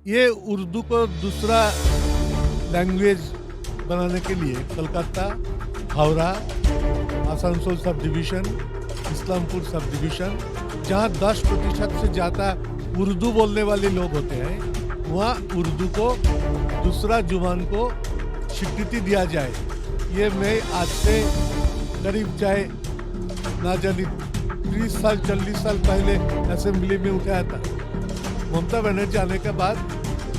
ये उर्दू को दूसरा लैंग्वेज बनाने के लिए Calcutta, Howrah, Asansol sub division, Islampur sub division, जहाँ 10% से ज़्यादा उर्दू बोलने वाले लोग होते हैं, वहाँ उर्दू को दूसरा जुबान को स्वीकृति दिया जाए। ये मैं आज से करीब चाहे ना जाने 30 साल 40 साल पहले असेंबली में उठाया था। ममता बनर्जी आने के बाद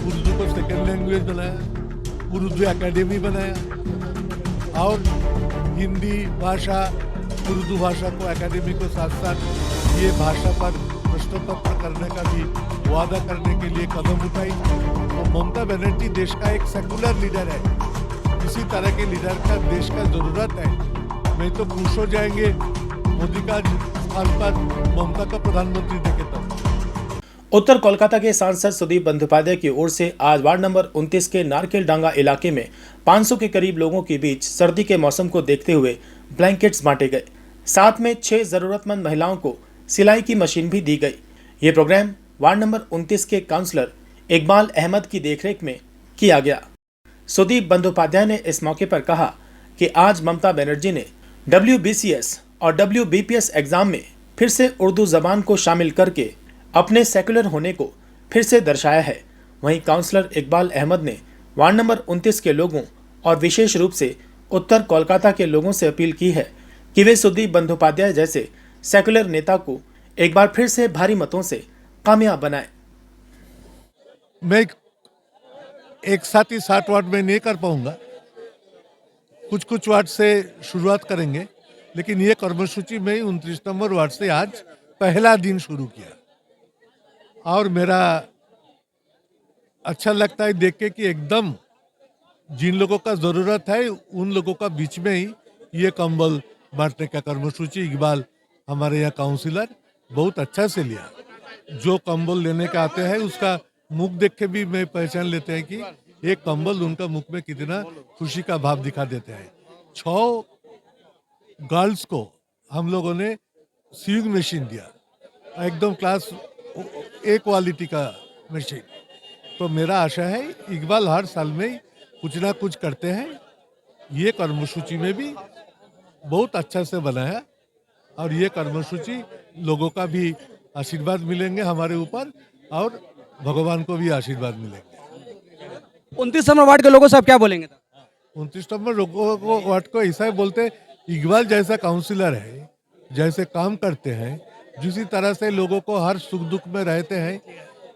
उर्दू को सेकेंड लैंग्वेज बनाया, उर्दू एकेडमी बनाया और हिंदी भाषा, उर्दू भाषा को एकेडमी को साथ साथ ये भाषा पर प्रश्न पत्र करने का भी वादा करने के लिए कदम उठाई। तो ममता बनर्जी देश का एक सेकुलर लीडर है। इसी तरह के लीडर का देश का ज़रूरत है। नहीं तो खुश हो जाएंगे मोदी का स्थान पर ममता का प्रधानमंत्री देखे तब। उत्तर कोलकाता के सांसद सुदीप बंदोपाध्याय की ओर से आज वार्ड नंबर 29 के नारकेलडांगा इलाके में 500 के करीब लोगों के बीच सर्दी के मौसम को देखते हुए ब्लैंकेट्स बांटे गए। साथ में 6 जरूरतमंद महिलाओं को सिलाई की मशीन भी दी गई। ये प्रोग्राम वार्ड नंबर 29 के काउंसलर इकबाल अहमद की देखरेख में किया गया। सुदीप बंदोपाध्याय ने इस मौके पर कहा कि आज ममता बनर्जी ने WBCS और WBPS एग्जाम में फिर से उर्दू जबान को शामिल करके अपने सेकुलर होने को फिर से दर्शाया है। वहीं काउंसलर इकबाल अहमद ने वार्ड नंबर 29 के लोगों और विशेष रूप से उत्तर कोलकाता के लोगों से अपील की है कि वे सुदीप बंदोपाध्याय जैसे सेकुलर नेता को एक बार फिर से भारी मतों से कामयाब बनाएं। मैं एक साथ ही 60 वार्ड में नहीं कर पाऊंगा, कुछ वार्ड से शुरुआत करेंगे, लेकिन ये कर्मसूची में 29 नंबर वार्ड से आज पहला दिन शुरू किया और मेरा अच्छा लगता है देख के कि एकदम जिन लोगों का ज़रूरत है उन लोगों का बीच में ही ये कंबल बांटने का कर्मसूची इकबाल हमारे यहाँ काउंसिलर बहुत अच्छा से लिया। जो कंबल लेने के आते हैं उसका मुख देख के भी मैं पहचान लेते हैं कि एक कंबल उनका मुख में कितना खुशी का भाव दिखा देते हैं। 6 गर्ल्स को हम लोगों ने सीविंग मशीन दिया, एकदम क्लास A क्वालिटी का मशीन। तो मेरा आशा है इकबाल हर साल में कुछ ना कुछ करते हैं। ये कर्मसूची में भी बहुत अच्छा से बनाया और ये कर्मसूची लोगों का भी आशीर्वाद मिलेंगे हमारे ऊपर और भगवान को भी आशीर्वाद मिलेंगे। 29 नंबर वार्ड के लोगों से आप क्या बोलेंगे? 29 नंबर लोगों को वार्ड को ऐसा ही बोलते, इकबाल जैसा काउंसिलर है, जैसे काम करते हैं, जिसी तरह से लोगों को हर सुख दुख में रहते हैं,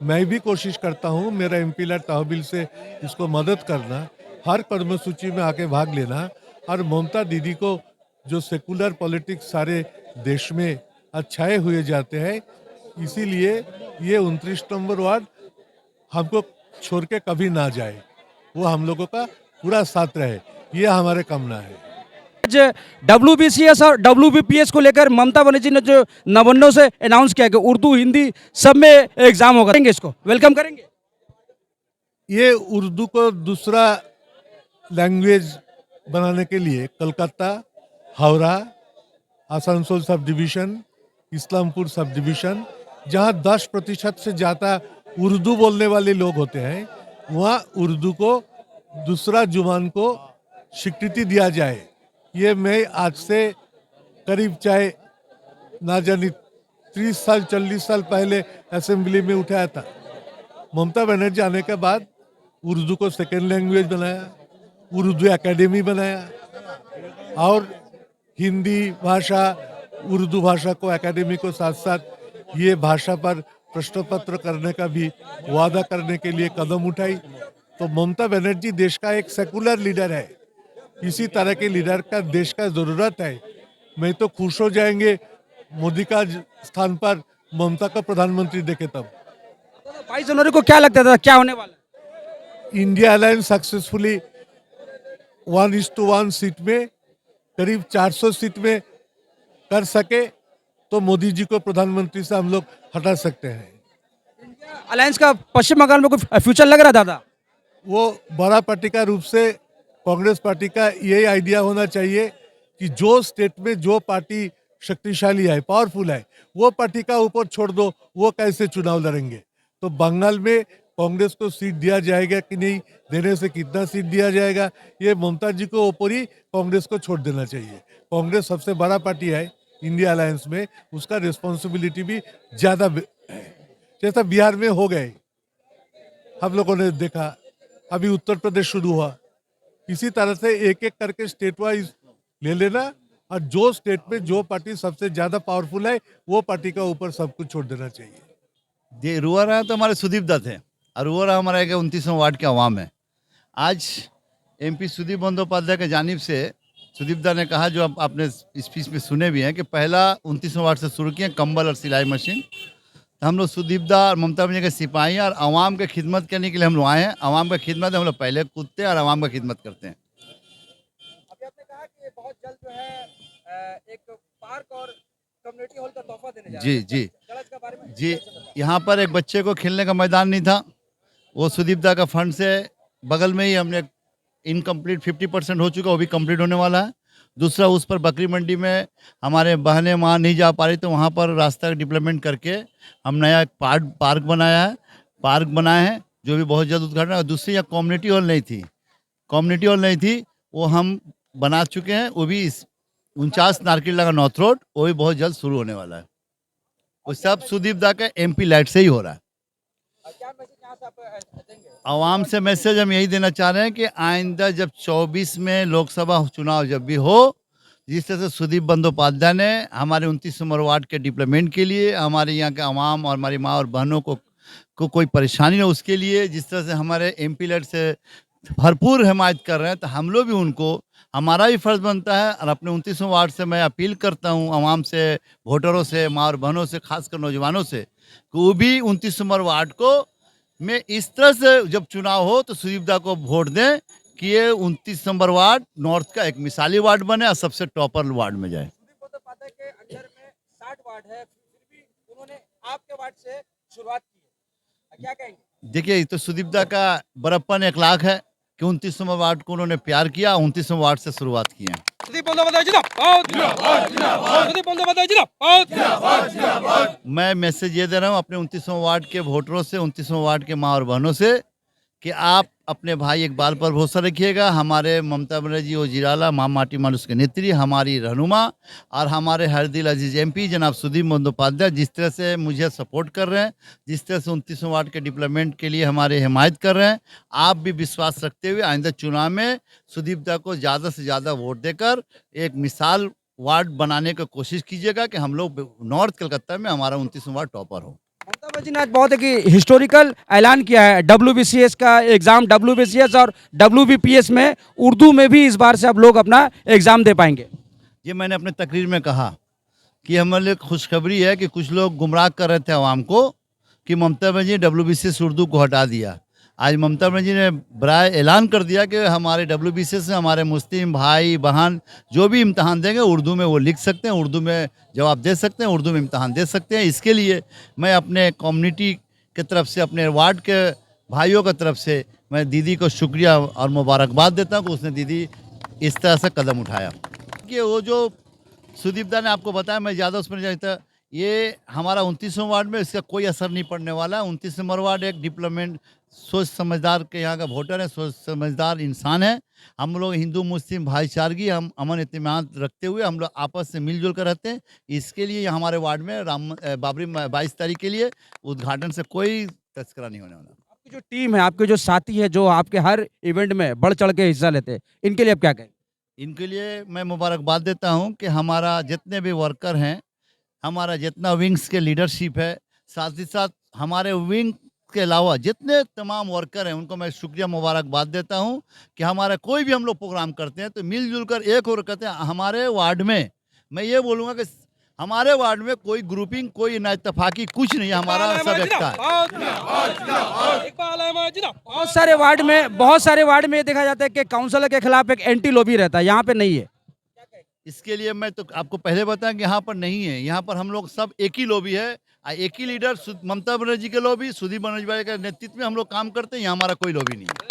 मैं भी कोशिश करता हूँ मेरा एमपीलर तहसील से इसको मदद करना, हर कर्मसूची में आके भाग लेना और ममता दीदी को जो सेकुलर पॉलिटिक्स सारे देश में अच्छाए हुए जाते हैं, इसीलिए ये 29 नंबर वार्ड हमको छोड़ के कभी ना जाए, वो हम लोगों का पूरा साथ रहे, ये हमारे कामना है। आज WBCS और WBPS को लेकर ममता बनर्जी ने जो नवन्नों से अनाउंस किया कि उर्दू हिंदी सब में एग्जाम होगा, करेंगे इसको वेलकम करेंगे। ये उर्दू को दूसरा लैंग्वेज बनाने के लिए Calcutta, Howrah, Asansol sub division, Islampur sub division, जहाँ 10% से ज़्यादा उर्दू बोलने वाले लोग होते हैं, वहाँ उर्दू को दूसरा जुबान को स्वीकृति दिया जाए। ये मैं आज से करीब चाहे ना जाने 30 साल 40 साल पहले असेंबली में उठाया था। ममता बनर्जी आने के बाद उर्दू को सेकेंड लैंग्वेज बनाया, उर्दू एकेडमी बनाया और हिंदी भाषा, उर्दू भाषा को एकेडमी को साथ साथ ये भाषा पर प्रश्न पत्र करने का भी वादा करने के लिए कदम उठाई। तो ममता बनर्जी देश का एक सेकुलर लीडर है। इसी तरह के लीडर का देश का ज़रूरत है। मैं तो खुश हो जाएंगे मोदी का स्थान पर ममता का प्रधानमंत्री देखे तब। 22 जनवरी को क्या लगता था क्या होने वाला? इंडिया अलायंस सक्सेसफुली 1:1 सीट में करीब 400 सीट में कर सके तो मोदी जी को प्रधानमंत्री से हम लोग हटा सकते हैं। अलायंस का पश्चिम बंगाल में कोई फ्यूचर लग रहा था? वो बड़ा पार्टी का रूप से कांग्रेस पार्टी का यही आइडिया होना चाहिए कि जो स्टेट में जो पार्टी शक्तिशाली है, पावरफुल है, वो पार्टी का ऊपर छोड़ दो, वो कैसे चुनाव लड़ेंगे। तो बंगाल में कांग्रेस को सीट दिया जाएगा कि नहीं, देने से कितना सीट दिया जाएगा, ये ममता जी को ऊपर ही कांग्रेस को छोड़ देना चाहिए। कांग्रेस सबसे बड़ा पार्टी है इंडिया अलायंस में, उसका रिस्पॉन्सिबिलिटी भी ज़्यादा है। जैसा बिहार में हो गए, हम लोगों ने देखा, अभी उत्तर प्रदेश शुरू हुआ, इसी तरह से एक एक करके स्टेट वाइज ले लेना, और जो स्टेट में जो पार्टी सबसे ज़्यादा पावरफुल है वो पार्टी का ऊपर सब कुछ छोड़ देना चाहिए। रुआ रहा तो हमारे सुदीप दा थे, और रुआ रहा हमारे 29वां वार्ड के अवाम है। आज एमपी सुदीप बंदोपाध्याय के जानिब से सुदीप दा ने कहा, जो आपने स्पीच में सुने भी हैं, कि पहला 29वां वार्ड से शुरू किए कंबल और सिलाई मशीन। तो हम लोग सुदीप दा और ममता बनर्जी के सिपाही और आवाम की खिदमत करने के लिए हम लोग आए हैं। आवाम की खिदमत हम लोग पहले कूदते हैं और आवाम की खिदमत करते हैं। अभी आपने कहा कि बहुत जल्द जो है एक पार्क और कम्युनिटी हॉल का तोहफा देने जा रहे हैं। जी गलत के बारे में जी, यहाँ पर एक बच्चे को खेलने का मैदान नहीं था, वो सुदीप दा का फंड से बगल में ही हमने इनकम्प्लीट 50% हो चुका, वो भी कंप्लीट होने वाला है। दूसरा, उस पर बकरी मंडी में हमारे बहनें वहाँ नहीं जा पा रही, तो वहाँ पर रास्ता डेवलपमेंट करके हम नया एक पार्क बनाए हैं, जो भी बहुत जल्द उद्घाटन। और दूसरी, यहाँ कम्युनिटी हॉल नहीं थी, वो हम बना चुके हैं। वो भी 49 नारकेल लगा नॉर्थ रोड, वो भी बहुत जल्द शुरू होने वाला है। वो सब सुदीप दा के एमपी लाइट से ही हो रहा है। क्या मैसेज यहाँ से आप देंगे? आवाम से मैसेज हम यही देना चाह रहे हैं कि आइंदा जब 24 में लोकसभा चुनाव जब भी हो, जिस तरह से सुदीप बंदोपाध्याय ने हमारे 29 नंबर वार्ड के डेवलपमेंट के लिए, हमारे यहाँ के आवाम और हमारी माँ और बहनों को कोई परेशानी न हो, उसके लिए जिस तरह से हमारे एमपी लाइट से भरपूर हिमायत कर रहे हैं, तो हम लोग भी उनको, हमारा भी फर्ज बनता है। और अपने 29वें वार्ड से मैं अपील करता हूं आवाम से, वोटरों से, माँ और बहनों से, खासकर नौजवानों से, कि वो भी 29 नंबर वार्ड को में इस तरह से जब चुनाव हो तो सुदीप दा को वोट दें कि ये 29 नंबर वार्ड नॉर्थ का एक मिसाली वार्ड बने और सबसे टॉपर वार्ड में जाए। सुदीप बंदोपाध्याय के अंडर में 60 वार्ड है, फिर भी उन्होंने आपके वार्ड से शुरुआत की है, क्या कहेंगे? देखिए, तो सुदीप दा का बड़प्पन 1 लाख है कि 29 नंबर वार्ड को उन्होंने प्यार किया, 29 वार्ड से शुरुआत की है। सुदीप बंदोपाध्याय जिंदाबाद, सुदीप बंदोपाध्याय जिंदाबाद। मैं मैसेज ये दे रहा हूँ अपने 29वें वार्ड के वोटरों से, 29वें वार्ड के माँ और बहनों से, कि आप अपने भाई इकबाल पर भरोसा रखिएगा। हमारे ममता बनर्जी वजीराला, माँ माटी मानुस के नेत्री, हमारी रहनुमा, और हमारे हर दिल अजीज एमपी जनाब सुदीप बंदोपाध्याय जिस तरह से मुझे सपोर्ट कर रहे हैं, जिस तरह से 29वें वार्ड के डेवलपमेंट के लिए हमारे हिमायत कर रहे हैं, आप भी विश्वास रखते हुए आइंदा चुनाव में सुदीप दा को ज़्यादा से ज़्यादा वोट देकर एक मिसाल वार्ड बनाने की कोशिश कीजिएगा कि हम लोग नॉर्थ कलकत्ता में हमारा 29वां वार्ड टॉपर हो। ममता बनर्जी ने आज बहुत एक हिस्टोरिकल ऐलान किया है, WBCS का एग्जाम, WBCS और WBPS में उर्दू में भी इस बार से अब लोग अपना एग्जाम दे पाएंगे। ये मैंने अपने तकरीर में कहा कि हमारे लिए खुशखबरी है कि कुछ लोग गुमराह कर रहे थे आवाम को कि ममता बनर्जी ने WBCS उर्दू को हटा दिया। आज ममता बनर्जी ने बराए ऐलान कर दिया कि हमारे WBCS से हमारे मुस्लिम भाई बहन जो भी इम्तहान देंगे उर्दू में वो लिख सकते हैं, उर्दू में जवाब दे सकते हैं, उर्दू में इम्तहान दे सकते हैं। इसके लिए मैं अपने कम्युनिटी की तरफ से, अपने वार्ड के भाइयों की तरफ से मैं दीदी को शुक्रिया और मुबारकबाद देता हूँ कि उसने दीदी इस तरह से कदम उठाया। कि वो जो सुदीप दा ने आपको बताया, मैं ज़्यादा उसमें नहीं जानता, ये हमारा 29वें वार्ड में इसका कोई असर नहीं पड़ने वाला। 29 नंबर वार्ड एक डेवलपमेंट सोच समझदार के यहाँ का वोटर है, सोच समझदार इंसान है। हम लोग हिंदू मुस्लिम भाईचारगी, हम अमन इत्मीनान रखते हुए हम लोग आपस से मिलजुल कर रहते हैं। इसके लिए हमारे वार्ड में बाबरी 22 तारीख के लिए उद्घाटन से कोई तस्करा नहीं होने वाला। आपकी जो टीम है, आपके जो साथी है, जो आपके हर इवेंट में बढ़ चढ़ के हिस्सा लेते हैं, इनके लिए आप क्या कहें? इनके लिए मैं मुबारकबाद देता हूँ कि हमारा जितने भी वर्कर हैं, हमारा जितना विंग्स के लीडरशिप है, साथ ही साथ हमारे विंग के अलावा जितने तमाम वर्कर हैं, उनको मैं शुक्रिया मुबारकबाद देता हूं कि हमारा कोई भी हम लोग प्रोग्राम करते हैं तो मिलजुल कर एक और करते हैं। हमारे वार्ड में मैं ये बोलूँगा कि हमारे वार्ड में कोई ग्रुपिंग, कोई नाइतफाकी कुछ नहीं है, हमारा सब एकता है। बहुत सारे वार्ड में देखा जाता है कि काउंसलर के खिलाफ एक एंटी लॉबी रहता है, यहाँ पे नहीं है। इसके लिए मैं तो आपको पहले बताया कि यहाँ पर नहीं है, यहाँ पर हम लोग सब एक ही लॉबी है, एक ही लीडर ममता बनर्जी के लॉबी, सुदीप बनर्जी के नेतृत्व में हम लोग काम करते हैं। यहाँ हमारा कोई लॉबी नहीं है।